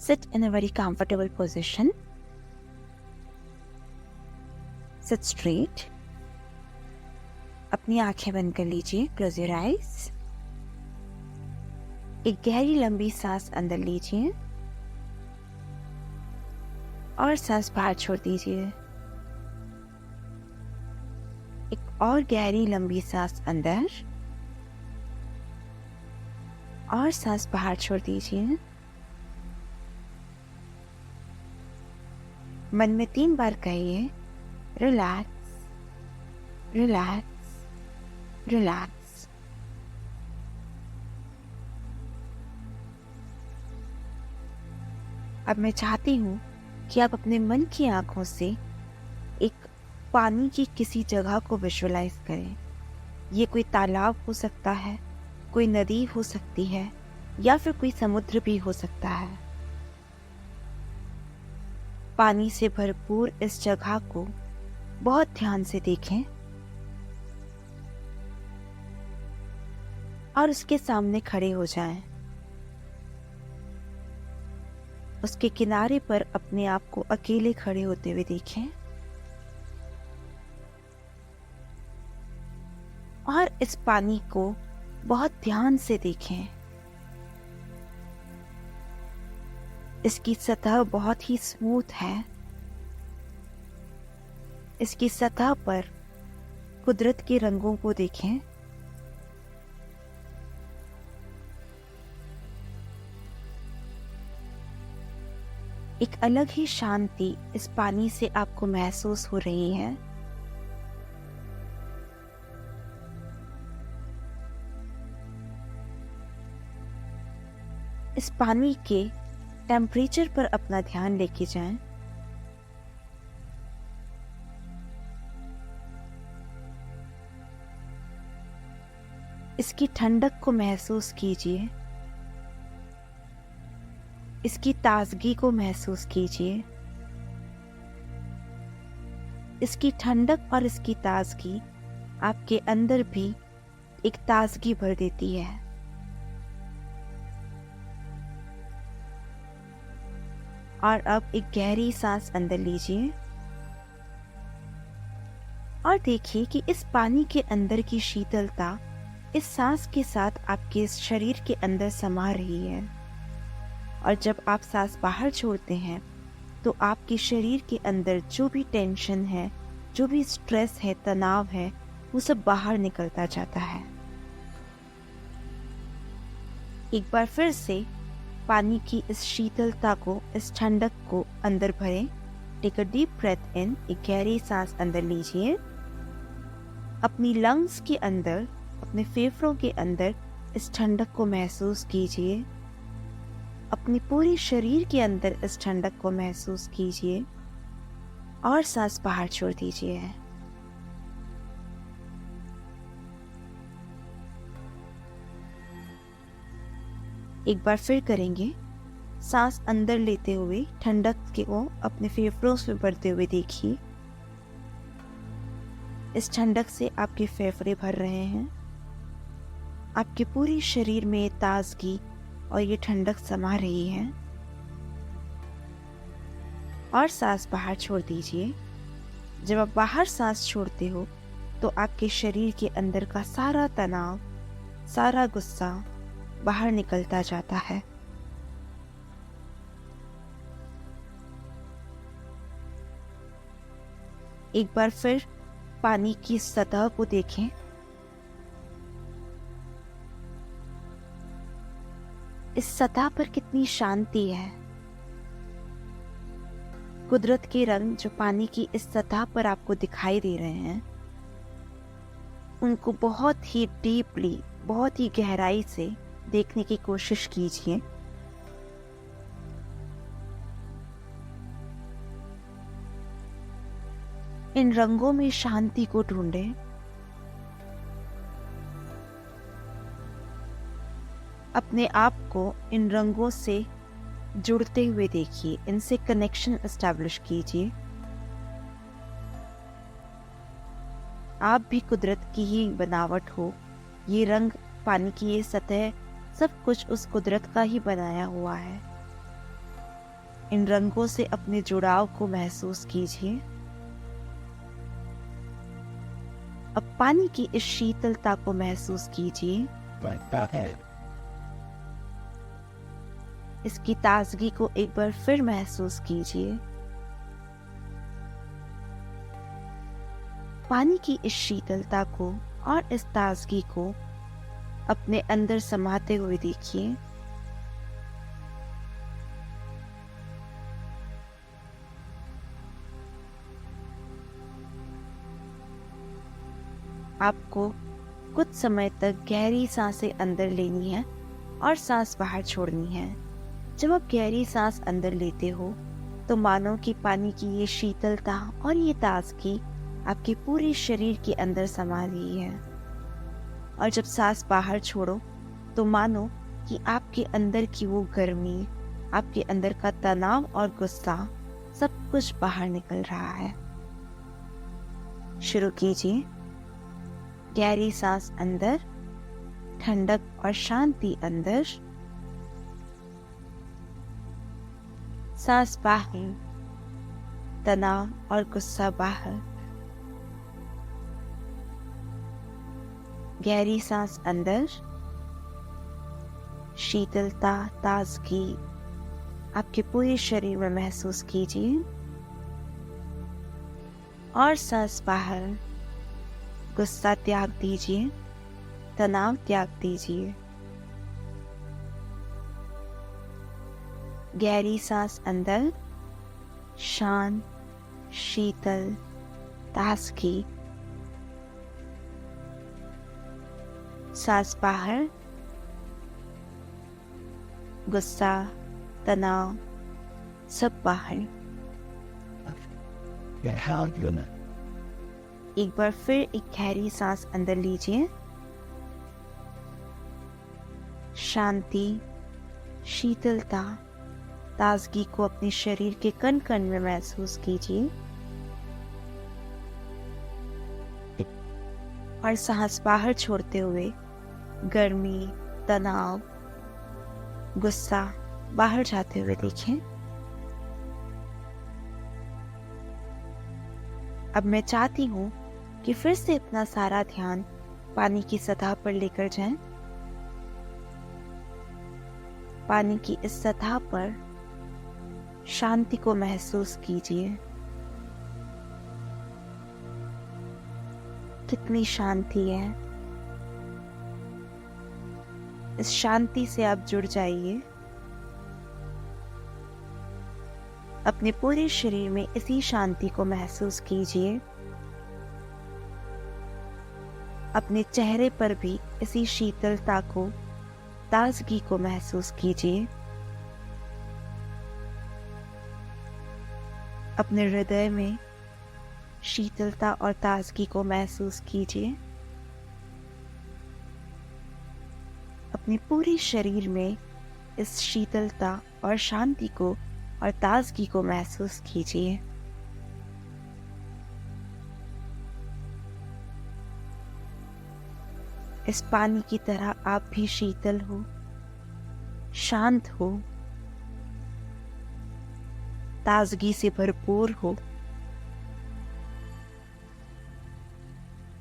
Sit in a very comfortable position. Sit straight. अपनी आंखें बंद कर लीजिए. Close your eyes. एक गहरी लंबी सांस अंदर लीजिए और सांस बाहर छोड़ दीजिए. एक और गहरी लंबी सांस अंदर और सांस बाहर छोड़ दीजिए. मन में 3 बार कहिए रिलैक्स, रिलैक्स, रिलैक्स. अब मैं चाहती हूँ कि आप अपने मन की आंखों से एक पानी की किसी जगह को विजुअलाइज करें. ये कोई तालाब हो सकता है, कोई नदी हो सकती है या फिर कोई समुद्र भी हो सकता है. पानी से भरपूर इस जगह को बहुत ध्यान से देखें और उसके सामने खड़े हो जाएं. उसके किनारे पर अपने आप को अकेले खड़े होते हुए देखें और इस पानी को बहुत ध्यान से देखें. इसकी सतह बहुत ही स्मूथ है. इसकी सतह पर कुदरत के रंगों को देखें. एक अलग ही शांति इस पानी से आपको महसूस हो रही है. इस पानी के टेम्परेचर पर अपना ध्यान लेके जाएं. इसकी ठंडक को महसूस कीजिए. इसकी ताजगी को महसूस कीजिए. इसकी ठंडक और इसकी ताजगी आपके अंदर भी एक ताजगी भर देती है. और अब एक गहरी सांस अंदर लीजिए और देखिए कि इस पानी के अंदर की शीतलता इस सांस के साथ आपके इस शरीर के अंदर समा रही है. और जब आप सांस बाहर छोड़ते हैं तो आपके शरीर के अंदर जो भी टेंशन है, जो भी स्ट्रेस है, तनाव है, वो सब बाहर निकलता जाता है. एक बार फिर से पानी की इस शीतलता को, इस ठंडक को अंदर भरें. Take a deep breath in. एक गहरी सांस अंदर लीजिए. अपनी लंग्स के अंदर, अपने फेफड़ों के अंदर इस ठंडक को महसूस कीजिए. अपनी पूरी शरीर के अंदर इस ठंडक को महसूस कीजिए और सांस बाहर छोड़ दीजिए. एक बार फिर करेंगे. सांस अंदर लेते हुए ठंडक को अपने फेफड़ों से भरते हुए देखिए. इस ठंडक से आपके फेफड़े भर रहे हैं. आपके पूरी शरीर में ताजगी और ये ठंडक समा रही है. और सांस बाहर छोड़ दीजिए. जब आप बाहर सांस छोड़ते हो तो आपके शरीर के अंदर का सारा तनाव, सारा गुस्सा बाहर निकलता जाता है. एक बार फिर पानी की सतह को देखें. इस सतह पर कितनी शांति है. कुदरत के रंग जो पानी की इस सतह पर आपको दिखाई दे रहे हैं, उनको बहुत ही डीपली, बहुत ही गहराई से देखने की कोशिश कीजिए. इन रंगों में शांति को ढूंढें. अपने आप को इन रंगों से जुड़ते हुए देखिए. इनसे कनेक्शन एस्टैब्लिश कीजिए. आप भी कुदरत की ही बनावट हो. ये रंग, पानी की ये सतह, सब कुछ उस कुदरत का ही बनाया हुआ है. इन रंगों से अपने जुड़ाव को महसूस कीजिए। अब पानी की इस शीतलता को महसूस कीजिए। इसकी ताजगी को एक बार फिर महसूस कीजिए। पानी की इस शीतलता को और इस ताजगी को अपने अंदर समाते हुए देखिए। आपको कुछ समय तक गहरी सांसें अंदर लेनी है और सांस बाहर छोड़नी है। जब आप गहरी सांस अंदर लेते हो तो मानो कि पानी की ये शीतलता और ये ताजगी आपके पूरे शरीर के अंदर समा रही है। और जब सांस बाहर छोड़ो तो मानो कि आपके अंदर की वो गर्मी, आपके अंदर का तनाव और गुस्सा सब कुछ बाहर निकल रहा है। शुरू कीजिए। गहरी सांस अंदर, ठंडक और शांति अंदर, सांस बाहर, तनाव और गुस्सा बाहर। गहरी सांस अंदर, शीतलता, ताजगी आपके पूरे शरीर में महसूस कीजिए। और सांस बाहर, गुस्सा त्याग दीजिए, तनाव त्याग दीजिए। गहरी सांस अंदर, शांत, शीतल, ताजगी। सांस बाहर, गुस्सा, तनाव सब बाहर। एक बार फिर एक गहरी सांस अंदर लीजिए। शांति, शीतलता, ताजगी को अपने शरीर के कण कण में महसूस कीजिए। और सांस बाहर छोड़ते हुए गर्मी, तनाव, गुस्सा बाहर जाते हुए देखें। अब मैं चाहती हूँ कि फिर से अपना सारा ध्यान पानी की सतह पर लेकर जाएं। पानी की इस सतह पर शांति को महसूस कीजिए। कितनी शांति है। इस शांति से आप जुड़ जाइए। अपने पूरे शरीर में इसी शांति को महसूस कीजिए। अपने चेहरे पर भी इसी शीतलता को, ताजगी को महसूस कीजिए। अपने हृदय में शीतलता और ताजगी को महसूस कीजिए। अपने पूरे शरीर में इस शीतलता और शांति को और ताजगी को महसूस कीजिए। इस पानी की तरह आप भी शीतल हो, शांत हो, ताजगी से भरपूर हो।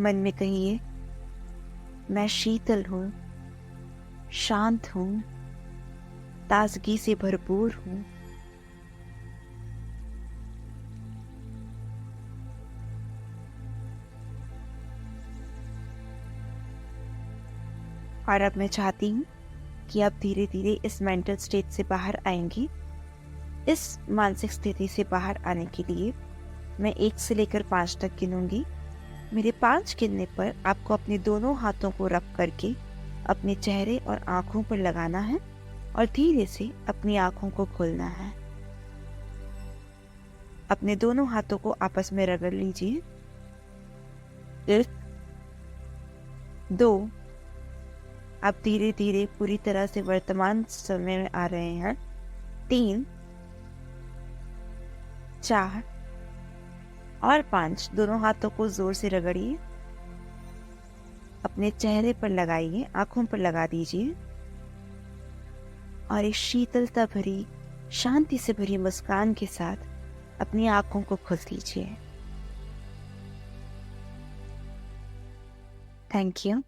मन में कहिए, मैं शीतल हूं, शांत हूं, ताजगी से भरपूर हूं। और अब मैं चाहती हूँ कि आप धीरे धीरे इस मेंटल स्टेट से बाहर आएंगी। इस मानसिक स्थिति से बाहर आने के लिए मैं 1 से लेकर 5 तक गिनूंगी। मेरे 5 गिनने पर आपको अपने दोनों हाथों को रब करके अपने चेहरे और आंखों पर लगाना है और धीरे से अपनी आंखों को खोलना है। अपने दोनों हाथों को आपस में रगड़ लीजिए। 1, 2, आप धीरे धीरे पूरी तरह से वर्तमान समय में आ रहे हैं। 3, 4 और 5 दोनों हाथों को जोर से रगड़िए। अपने चेहरे पर लगाइए, आंखों पर लगा दीजिए और एक शीतलता भरी, शांति से भरी मुस्कान के साथ अपनी आंखों को खोल लीजिए। Thank you.